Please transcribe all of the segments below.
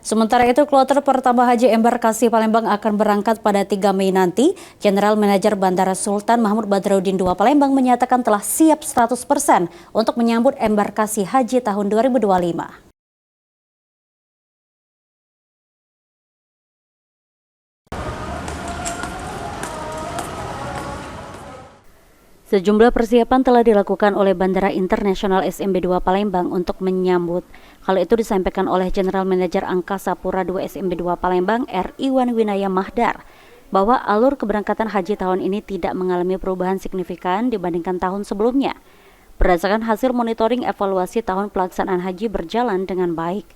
Sementara itu, kloter pertama Haji Embarkasi Palembang akan berangkat pada 3 Mei nanti. General Manager Bandara Sultan Mahmud Badrudin II Palembang menyatakan telah siap 100% untuk menyambut embarkasi haji tahun 2025. Sejumlah persiapan telah dilakukan oleh Bandara Internasional SMB 2 Palembang untuk menyambut. Hal itu disampaikan oleh General Manager Angkasa Pura II SMB 2 Palembang R. Iwan Winaya Mahdar bahwa alur keberangkatan haji tahun ini tidak mengalami perubahan signifikan dibandingkan tahun sebelumnya. Berdasarkan hasil monitoring evaluasi tahun pelaksanaan haji berjalan dengan baik.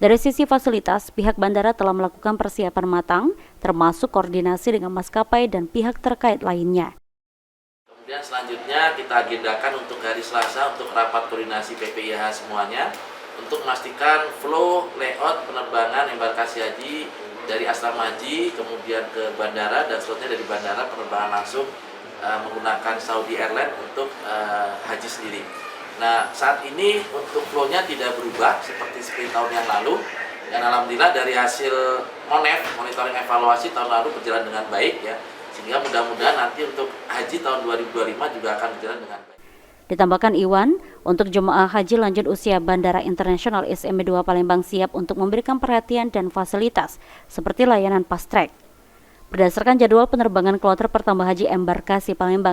Dari sisi fasilitas, pihak bandara telah melakukan persiapan matang, termasuk koordinasi dengan maskapai dan pihak terkait lainnya. Kemudian selanjutnya kita agendakan untuk hari Selasa untuk rapat koordinasi PPIH semuanya untuk memastikan flow layout penerbangan embarkasi haji dari asrama haji kemudian ke bandara dan selanjutnya dari bandara penerbangan langsung menggunakan Saudi Airlines untuk haji sendiri. Nah, saat ini untuk flow-nya tidak berubah seperti tahun yang lalu dan alhamdulillah dari hasil monitoring evaluasi tahun lalu berjalan dengan baik ya. Sehingga mudah-mudahan nanti untuk haji tahun 2025 juga akan berjalan dengan baik. Ditambahkan Iwan, untuk jemaah haji lanjut usia Bandara Internasional SMB 2 Palembang siap untuk memberikan perhatian dan fasilitas seperti layanan fast track. Berdasarkan jadwal penerbangan kloter pertama Haji Embarkasi Palembang